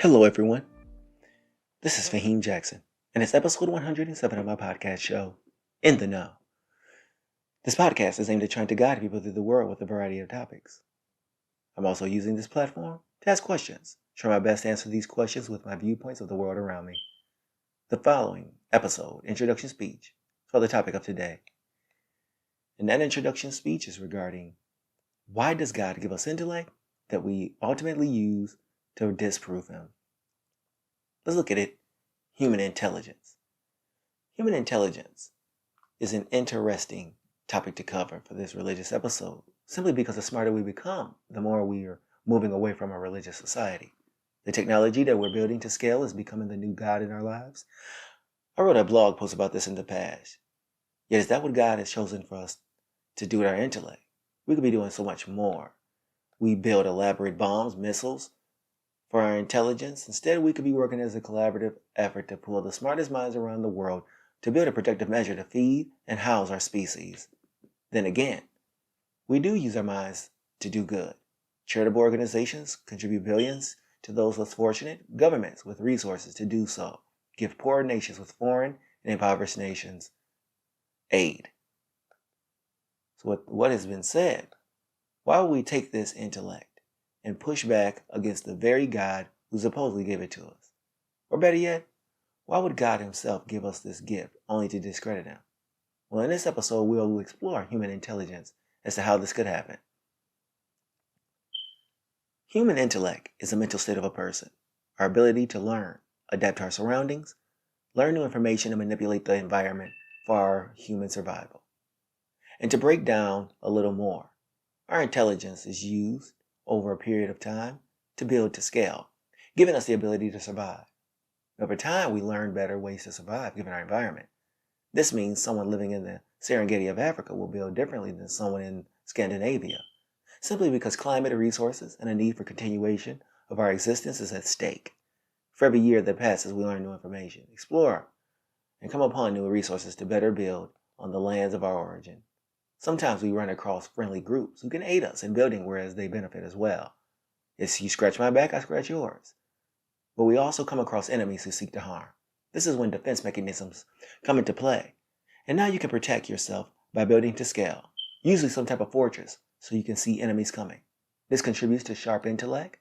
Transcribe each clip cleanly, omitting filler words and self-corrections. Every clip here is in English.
Hello, everyone. This is Faheem Jackson, and it's episode 107 of my podcast show, In the Know. This podcast is aimed at trying to guide people through the world with a variety of topics. I'm also using this platform to ask questions, try my best to answer these questions with my viewpoints of the world around me. The following episode, introduction speech, for the topic of today. And that introduction speech is regarding why does God give us intellect that we ultimately use to disprove Him? Let's look at it. Human intelligence. Human intelligence is an interesting topic to cover for this religious episode, simply because the smarter we become, the more we are moving away from a religious society. The technology that we're building to scale is becoming the new God in our lives. I wrote a blog post about this in the past. Yet is that what God has chosen for us to do with our intellect? We could be doing so much more. We build elaborate bombs, missiles, for our intelligence. Instead, we could be working as a collaborative effort to pull the smartest minds around the world to build a protective measure to feed and house our species. Then again, we do use our minds to do good. Charitable organizations contribute billions to those less fortunate, governments with resources to do so give poor nations with foreign and impoverished nations aid. So what has been said, why would we take this intellect and push back against the very God who supposedly gave it to us? Or better yet, why would God himself give us this gift only to discredit him? Well, in this episode, we'll explore human intelligence as to how this could happen. Human intellect is a mental state of a person, our ability to learn, adapt to our surroundings, learn new information, and manipulate the environment for our human survival. And to break down a little more, our intelligence is used over a period of time to build to scale, giving us the ability to survive. Over time, we learn better ways to survive given our environment. This means someone living in the Serengeti of Africa will build differently than someone in Scandinavia, simply because climate, resources, and a need for continuation of our existence is at stake. For every year that passes, we learn new information, explore, and come upon new resources to better build on the lands of our origin. Sometimes we run across friendly groups who can aid us in building, whereas they benefit as well. If you scratch my back, I scratch yours. But we also come across enemies who seek to harm. This is when defense mechanisms come into play. And now you can protect yourself by building to scale, usually some type of fortress, so you can see enemies coming. This contributes to sharp intellect.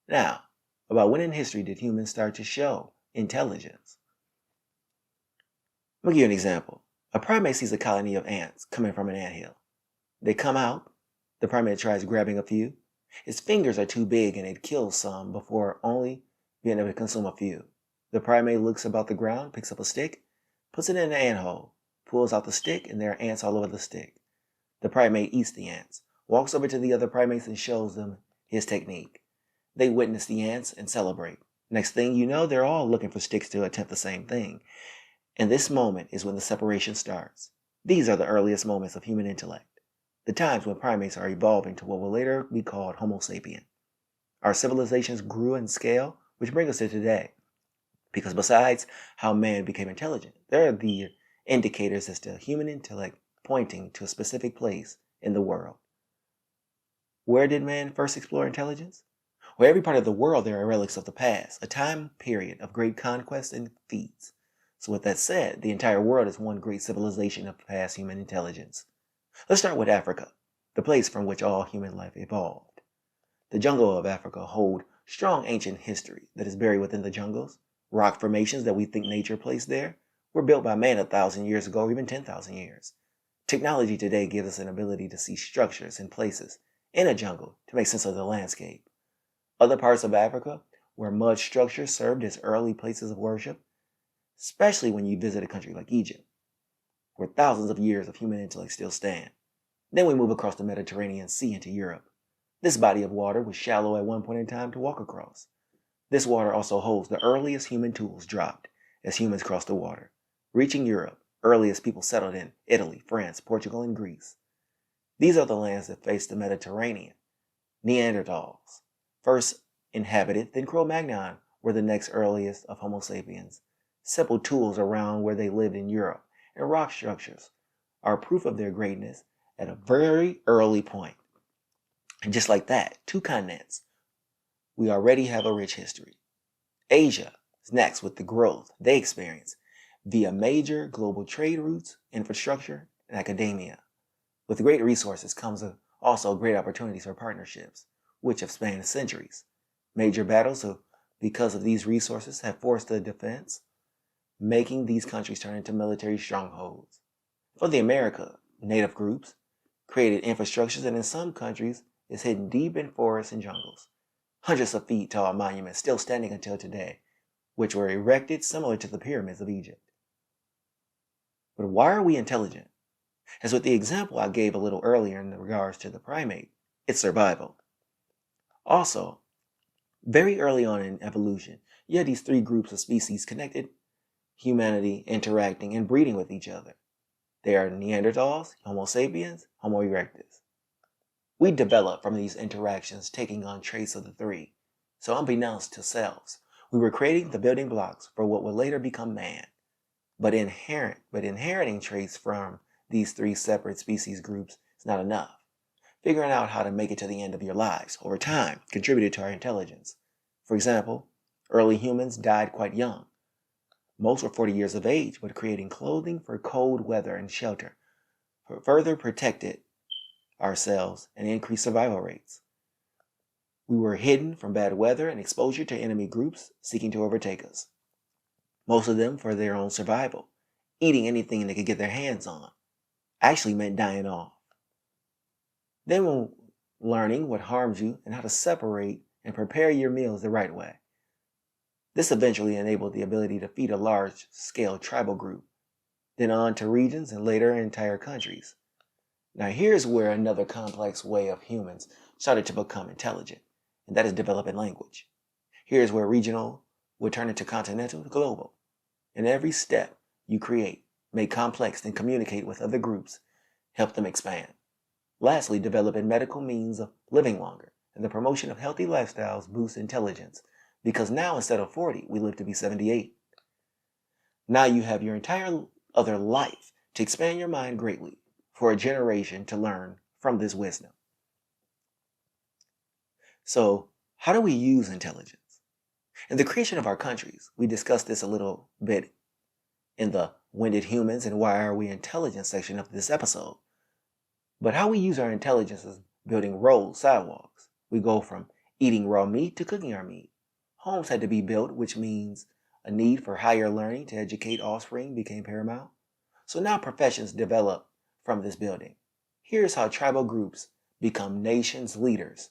Now, about when in history did humans start to show intelligence? I'll give you an example. A primate sees a colony of ants coming from an anthill. They come out. The primate tries grabbing a few. Its fingers are too big and it kills some before only being able to consume a few. The primate looks about the ground, picks up a stick, puts it in an ant hole, pulls out the stick, and there are ants all over the stick. The primate eats the ants, walks over to the other primates and shows them his technique. They witness the ants and celebrate. Next thing you know, they're all looking for sticks to attempt the same thing. And this moment is when the separation starts. These are the earliest moments of human intellect, the times when primates are evolving to what will later be called Homo sapien. Our civilizations grew in scale, which brings us to today. Because besides how man became intelligent, there are the indicators as to human intellect pointing to a specific place in the world. Where did man first explore intelligence? Well, every part of the world there are relics of the past, a time period of great conquest and feats. So with that said, the entire world is one great civilization of past human intelligence. Let's start with Africa, the place from which all human life evolved. The jungle of Africa hold strong ancient history that is buried within the jungles. Rock formations that we think nature placed there were built by man 1,000 years ago or even 10,000 years. Technology today gives us an ability to see structures and places in a jungle to make sense of the landscape. Other parts of Africa where mud structures served as early places of worship, especially when you visit a country like Egypt, where thousands of years of human intellect still stand. Then we move across the Mediterranean Sea into Europe. This body of water was shallow at one point in time to walk across. This water also holds the earliest human tools dropped as humans crossed the water, reaching Europe, earliest people settled in Italy, France, Portugal, and Greece. These are the lands that face the Mediterranean. Neanderthals, first inhabited, then Cro-Magnon were the next earliest of Homo sapiens. Simple tools around where they lived in Europe and rock structures are proof of their greatness at a very early point. And just like that, 2 continents, we already have a rich history. Asia is next with the growth they experience via major global trade routes, infrastructure, and academia. With great resources comes also great opportunities for partnerships, which have spanned centuries. Major battles because of these resources have forced the defense, making these countries turn into military strongholds. For the America, native groups created infrastructures and in some countries is hidden deep in forests and jungles. Hundreds of feet tall monuments still standing until today, which were erected similar to the pyramids of Egypt. But why are we intelligent? As with the example I gave a little earlier in regards to the primate, it's survival. Also, very early on in evolution, you had these three groups of species connected, humanity interacting and breeding with each other. They are Neanderthals, Homo sapiens, Homo erectus. We developed from these interactions taking on traits of the three. So unbeknownst to selves, we were creating the building blocks for what would later become man. But inheriting traits from these three separate species groups is not enough. Figuring out how to make it to the end of your lives over time contributed to our intelligence. For example, early humans died quite young. Most were 40 years of age, but creating clothing for cold weather and shelter further protected ourselves and increased survival rates. We were hidden from bad weather and exposure to enemy groups seeking to overtake us. Most of them for their own survival. Eating anything they could get their hands on actually meant dying off. Then when learning what harms you and how to separate and prepare your meals the right way. This eventually enabled the ability to feed a large-scale tribal group, then on to regions and later entire countries. Now here's where another complex way of humans started to become intelligent, and that is developing language. Here's where regional would turn into continental to global. In every step you create, make complex and communicate with other groups, help them expand. Lastly, developing medical means of living longer, and the promotion of healthy lifestyles boosts intelligence, because now instead of 40, we live to be 78. Now you have your entire other life to expand your mind greatly for a generation to learn from this wisdom. So, how do we use intelligence? In the creation of our countries, we discussed this a little bit in the When Did Humans and Why Are We Intelligent section of this episode. But how we use our intelligence is building roads, sidewalks. We go from eating raw meat to cooking our meat. Homes had to be built, which means a need for higher learning to educate offspring became paramount. So now professions develop from this building. Here's how tribal groups become nations' leaders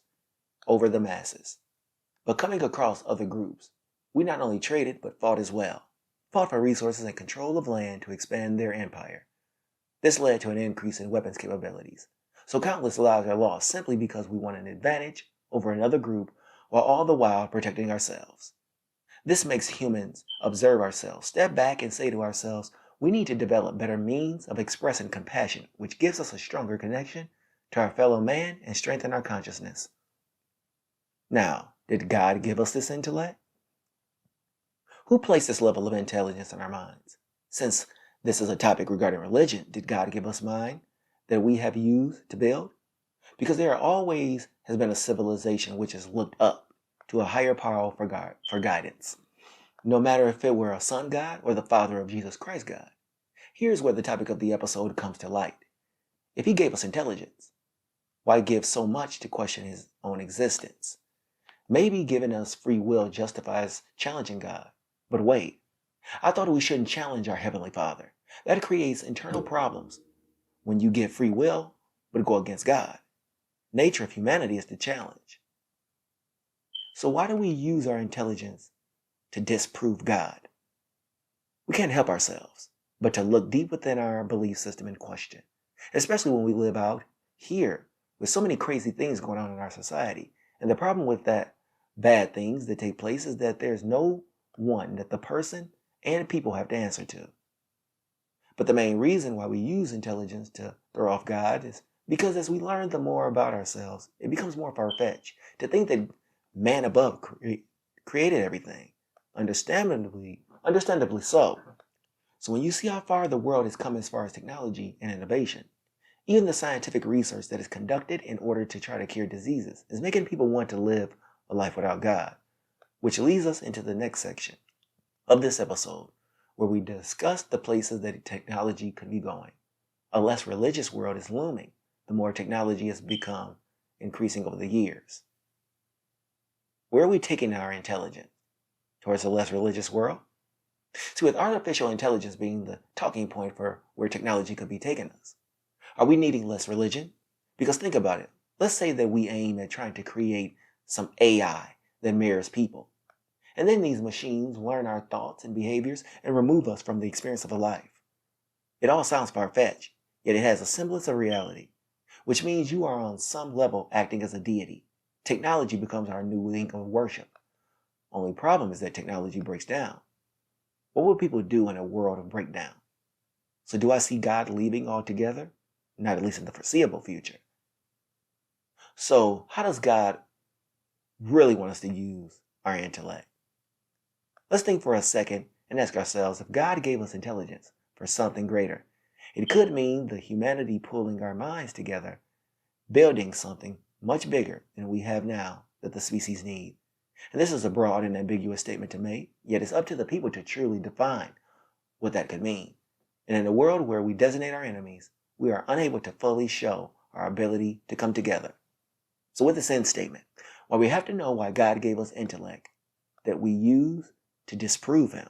over the masses. But coming across other groups, we not only traded but fought as well. Fought for resources and control of land to expand their empire. This led to an increase in weapons capabilities. So countless lives are lost simply because we want an advantage over another group while all the while protecting ourselves. This makes humans observe ourselves, step back and say to ourselves, we need to develop better means of expressing compassion, which gives us a stronger connection to our fellow man and strengthen our consciousness. Now, did God give us this intellect? Who placed this level of intelligence in our minds? Since this is a topic regarding religion, did God give us mind that we have used to build? Because there always has been a civilization which has looked up to a higher power for guidance, no matter if it were a sun god or the father of Jesus Christ God. Here's where the topic of the episode comes to light. If he gave us intelligence, why give so much to question his own existence? Maybe giving us free will justifies challenging God. But wait, I thought we shouldn't challenge our Heavenly Father. That creates internal problems when you give free will but go against God. Nature of humanity is the challenge. So why do we use our intelligence to disprove God? We can't help ourselves but to look deep within our belief system and question, especially when we live out here with so many crazy things going on in our society. And the problem with that bad things that take place is that there's no one that the person and people have to answer to. But the main reason why we use intelligence to throw off God is because as we learn the more about ourselves, it becomes more far-fetched to think that man above created everything. Understandably so. So when you see how far the world has come as far as technology and innovation, even the scientific research that is conducted in order to try to cure diseases is making people want to live a life without God. which leads us into the next section of this episode, where we discuss the places that technology could be going. A less religious world is looming the more technology has become increasing over the years. Where are we taking our intelligence? Towards a less religious world? So with artificial intelligence being the talking point for where technology could be taking us, are we needing less religion? Because think about it. Let's say that we aim at trying to create some AI that mirrors people. And then these machines learn our thoughts and behaviors and remove us from the experience of a life. It all sounds far-fetched, yet it has a semblance of reality, which means you are on some level acting as a deity. Technology becomes our new link of worship. Only problem is that technology breaks down. What would people do in a world of breakdown? So do I see God leaving altogether? Not at least in the foreseeable future. So how does God really want us to use our intellect? Let's think for a second and ask ourselves, if God gave us intelligence for something greater, it could mean the humanity pulling our minds together, building something much bigger than we have now that the species need. And this is a broad and ambiguous statement to make, yet it's up to the people to truly define what that could mean. And in a world where we designate our enemies, we are unable to fully show our ability to come together. So with this end statement, while we have to know why God gave us intellect that we use to disprove him,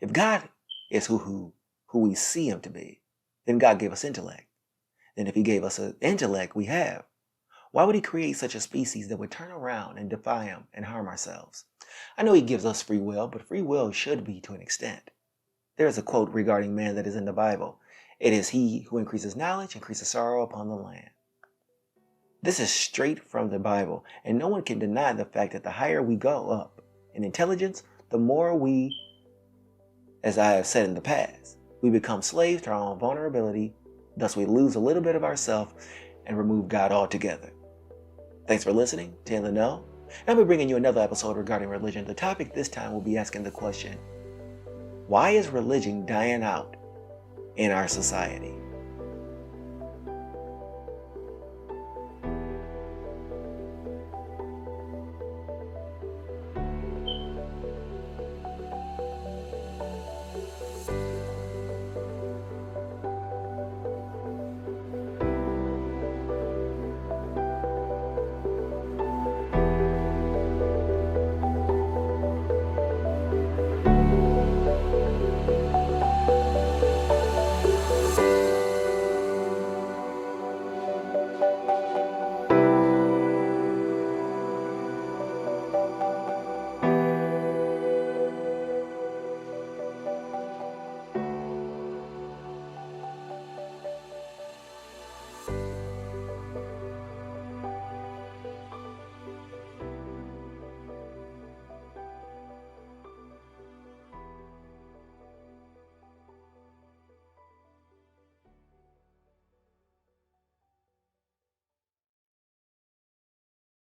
if God is who we see him to be, then God gave us intellect. Then if he gave us an intellect we have, why would he create such a species that would turn around and defy him and harm ourselves? I know he gives us free will, but free will should be to an extent. There is a quote regarding man that is in the Bible. It is he who increases knowledge, increases sorrow upon the land. This is straight from the Bible, and no one can deny the fact that the higher we go up in intelligence, the more we, as I have said in the past, we become slaves to our own vulnerability. Thus we lose a little bit of ourselves and remove God altogether. Thanks for listening to In the Know. And I'll be bringing you another episode regarding religion. The topic this time will be asking the question, why is religion dying out in our society?